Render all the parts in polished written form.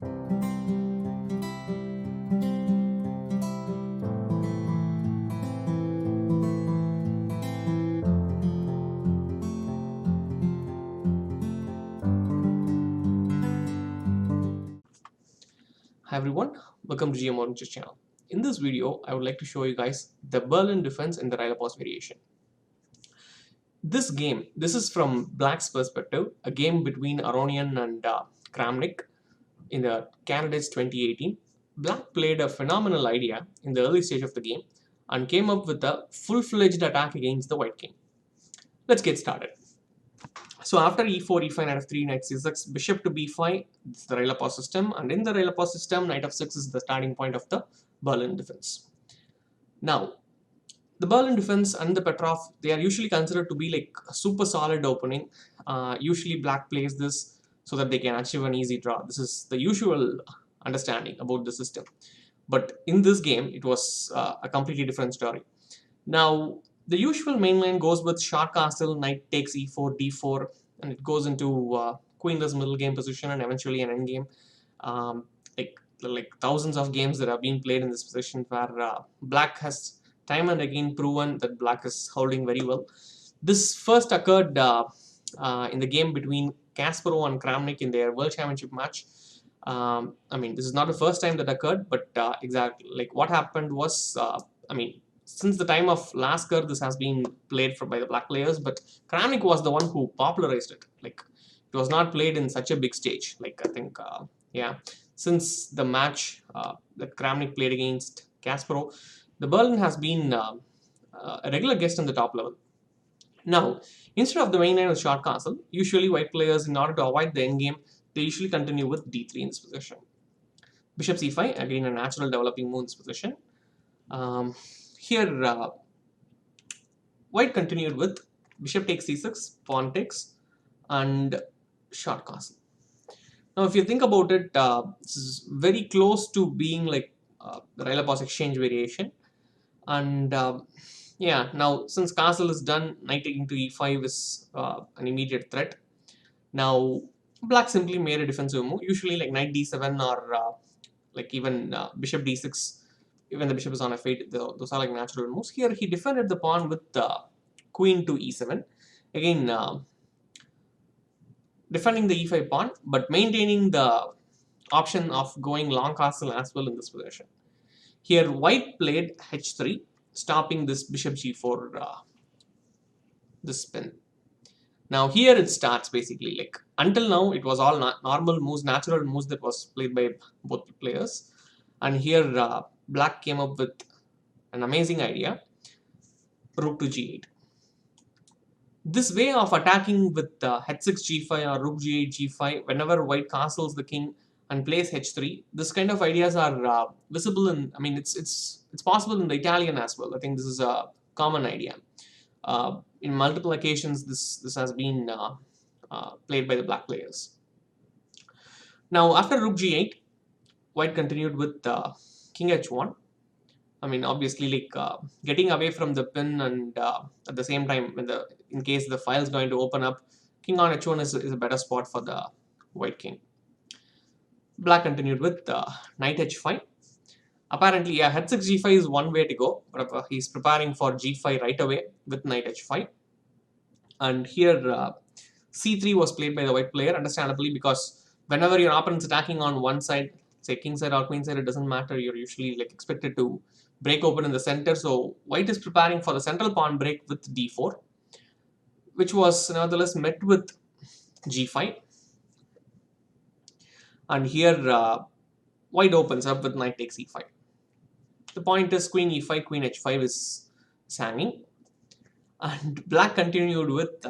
Hi everyone, welcome to GM Orange's channel. In this video, I would like to show you guys the Berlin defense in the Rylapos variation. This is from Black's perspective, a game between Aronian and Kramnik in the Candidates 2018. Black played a phenomenal idea in the early stage of the game and came up with a full-fledged attack against the White King. Let's get started. So after e4, e5, knight f3, knight c6, bishop to b5, this is the Rylapos system, and in the Rylapos system, knight f6 is the starting point of the Berlin defense. Now, the Berlin defense and the Petrov, they are usually considered to be like a super solid opening. Usually black plays this so that they can achieve an easy draw. This is the usual understanding about the system. But in this game, it was a completely different story. Now, the usual main line goes with short castle, knight takes e4, d4, and it goes into queenless middle game position and eventually an endgame. Like thousands of games that have been played in this position where black has time and again proven that black is holding very well. This first occurred in the game between Kasparov and Kramnik in their World Championship match. I mean, this is not the first time that occurred, but exactly like what happened was, since the time of Lasker, this has been played by the black players, but Kramnik was the one who popularized it. Like, it was not played in such a big stage. Like, I think, since the match that Kramnik played against Kasparov, the Berlin has been a regular guest on the top level. Now, instead of the main line with short castle, usually white players, in order to avoid the endgame, they usually continue with d3 in this position. Bishop c5, again a natural developing move in this position. Here, white continued with bishop takes c6, pawn takes, and short castle. Now, if you think about it, this is very close to being like the Rylapos exchange variation. And yeah, now since castle is done, knight taking to e5 is an immediate threat. Now, black simply made a defensive move, usually like knight d7 or like even bishop d6. Even the bishop is on f8, those are like natural moves. Here he defended the pawn with queen to e7. Again, defending the e5 pawn, but maintaining the option of going long castle as well in this position. Here white played h3, stopping this bishop g4, this spin. Now here it starts basically, like until now it was all normal moves, natural moves that was played by both players. And here black came up with an amazing idea, rook to g8. This way of attacking with h6 g5 or rook g8 g5, whenever white castles the king and plays h3, this kind of ideas are visible in, I mean, it's possible in the Italian as well. I think this is a common idea. In multiple occasions, this has been played by the black players. Now, after rook g8, white continued with king h1. I mean, obviously, like getting away from the pin, and at the same time, in case the file is going to open up, king on h1 is a better spot for the white king. Black continued with knight h5. Apparently, yeah, h6 g5 is one way to go, but he's preparing for g5 right away with knight h5. And here, c3 was played by the white player, understandably, because whenever your opponent's attacking on one side, say king side or queen side, it doesn't matter. You're usually like expected to break open in the center. So white is preparing for the central pawn break with d4, which was nevertheless met with g5. And here white opens up with knight takes e5. The point is queen e5, queen h5 is hanging. And black continued with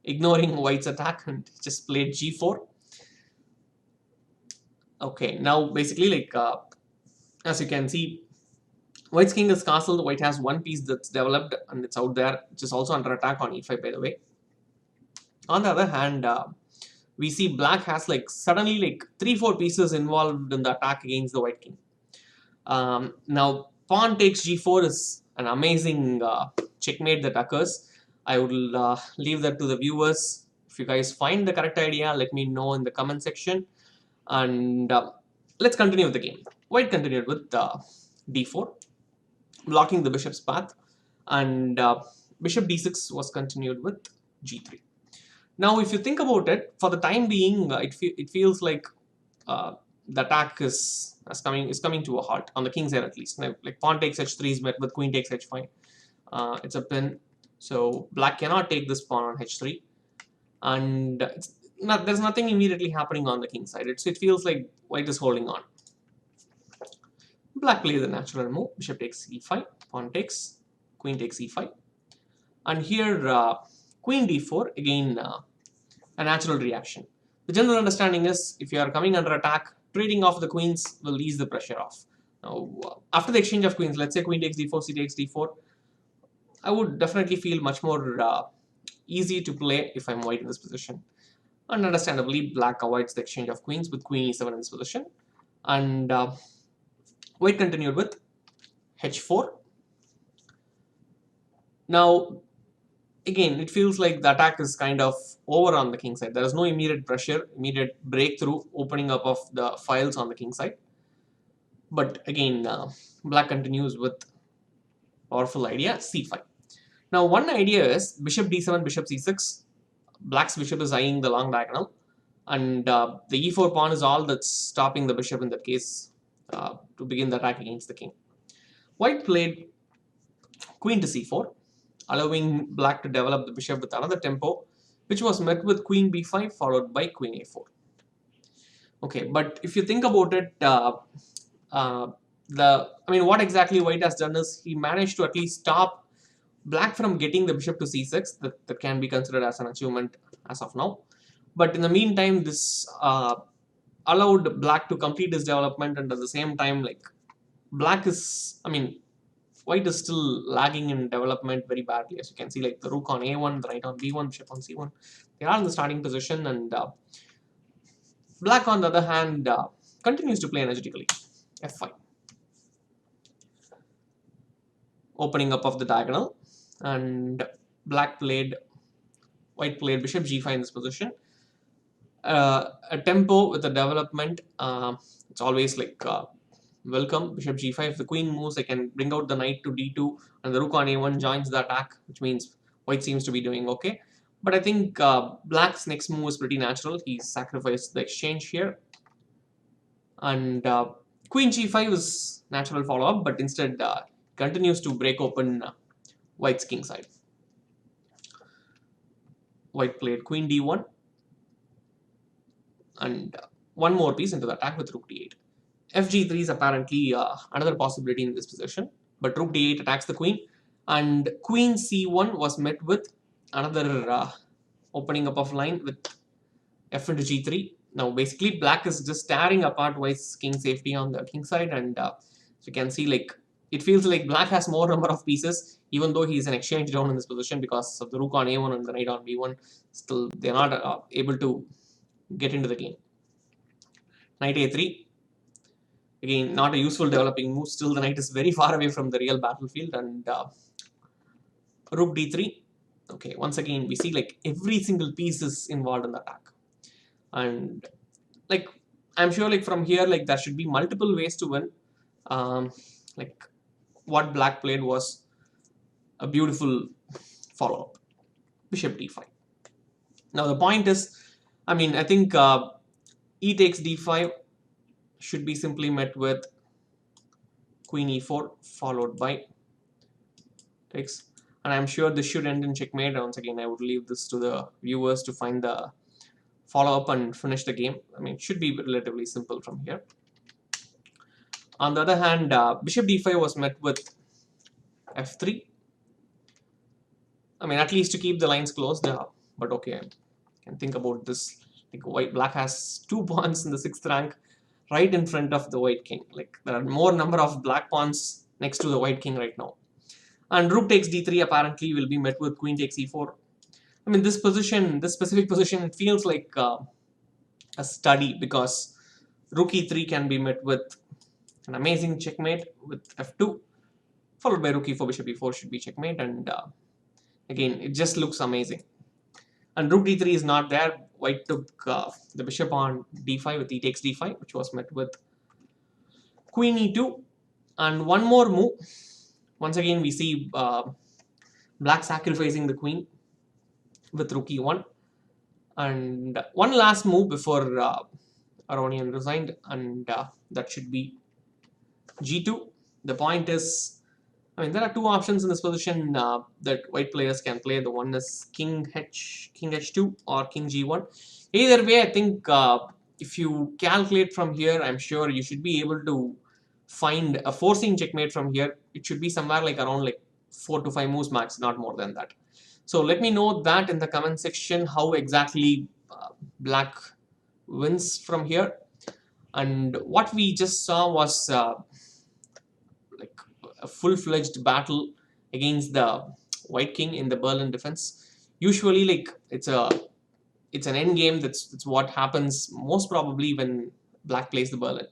ignoring white's attack and just played g4. Okay, now basically like as you can see, white's king is castled, white has one piece that's developed and it's out there, which is also under attack on e5 by the way. On the other hand, we see black has like suddenly like 3-4 pieces involved in the attack against the white king. Now pawn takes g4 is an amazing checkmate that occurs. I will leave that to the viewers. If you guys find the correct idea, let me know in the comment section. And let's continue with the game. White continued with d4, blocking the bishop's path, and bishop d6 was continued with g3. Now, if you think about it, for the time being, it feels like the attack is coming to a halt on the king side at least. Now, like pawn takes h3 is met with queen takes h5. It's a pin, so black cannot take this pawn on h3, and there's nothing immediately happening on the king side. It feels like white is holding on. Black plays the natural move. Bishop takes e5, pawn takes, queen takes e5, and here queen d4 again. A natural reaction. The general understanding is if you are coming under attack, trading off the queens will ease the pressure off. Now, after the exchange of queens, let's say queen takes d4, c takes d4, I would definitely feel much more easy to play if I'm white in this position. And understandably, black avoids the exchange of queens with queen e7 in this position. And white continued with h4. Now, again, it feels like the attack is kind of over on the king side. There is no immediate pressure, immediate breakthrough, opening up of the files on the king side. But again, black continues with powerful idea c5. Now, one idea is bishop d7, bishop c6. Black's bishop is eyeing the long diagonal, and the e4 pawn is all that's stopping the bishop in that case to begin the attack against the king. White played queen to c4, allowing black to develop the bishop with another tempo, which was met with queen b5 followed by queen a4. Okay, but if you think about it, what exactly white has done is he managed to at least stop black from getting the bishop to c6. That can be considered as an achievement as of now. But in the meantime, this allowed black to complete his development, and at the same time, like white is still lagging in development very badly. As you can see, like the rook on a1, the knight on b1, bishop on c1. They are in the starting position, and black, on the other hand, continues to play energetically. f5. Opening up of the diagonal, and white played bishop g5 in this position. A tempo with the development, it's always like welcome. Bishop g5. If the queen moves, I can bring out the knight to d2, and the rook on a1 joins the attack, which means white seems to be doing okay. But I think black's next move is pretty natural. He sacrificed the exchange here, and queen g5 is natural follow-up, but instead continues to break open white's king side. White played queen d1, and one more piece into the attack with rook d8. fg3 is apparently another possibility in this position, but rook d8 attacks the queen, and queen c1 was met with another opening up of line with f into g3. Now basically black is just tearing apart white's king safety on the king side, and so you can see like it feels like black has more number of pieces, even though he's an exchange down in this position because of the rook on a1 and the knight on b1. Still, they're not able to get into the game. Knight a3. Again, not a useful developing move. Still, the knight is very far away from the real battlefield, and rook d3. Okay, once again, we see like every single piece is involved in the attack. And like, I'm sure like from here, like there should be multiple ways to win. Like what black played was a beautiful follow-up. Bishop d5. Now the point is, I think e takes d5 should be simply met with queen e4 followed by takes, and I'm sure this should end in checkmate. Once again, I would leave this to the viewers to find the follow-up and finish the game. It should be relatively simple from here. On the other hand, bishop d5 was met with f3. At least to keep the lines closed, but okay, I can think about this. Like black has 2 pawns in the 6th rank right in front of the white king. Like there are more number of black pawns next to the white king right now. And rook takes d3 apparently will be met with queen takes e4. This specific position, it feels like a study, because rook e3 can be met with an amazing checkmate with f2, followed by rook e4, bishop e4 should be checkmate, and again, it just looks amazing. And rook d3 is not there. white took the bishop on d5 with e takes d5, which was met with queen e2. And one more move. Once again, we see black sacrificing the queen with rook e1. And one last move before Aronian resigned, and that should be g2. The point is, I mean, there are two options in this position that white players can play. The one is king h2 or king g1. Either way, I think if you calculate from here, I'm sure you should be able to find a forcing checkmate from here. It should be somewhere like around like 4 to 5 moves max, not more than that. So let me know that in the comment section how exactly black wins from here. And what we just saw was like a full-fledged battle against the white king in the Berlin defense. Usually, like it's an end game. That's what happens most probably when black plays the Berlin.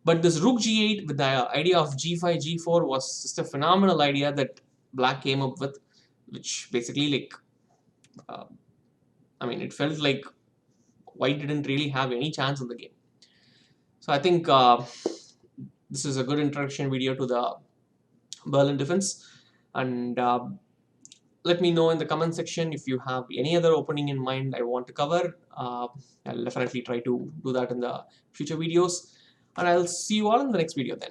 But this rook g8 with the idea of g5 g4 was just a phenomenal idea that black came up with, which basically like I mean, it felt like white didn't really have any chance in the game. So I think this is a good introduction video to the Berlin defense. And let me know in the comment section if you have any other opening in mind I want to cover. I'll definitely try to do that in the future videos. And I'll see you all in the next video then.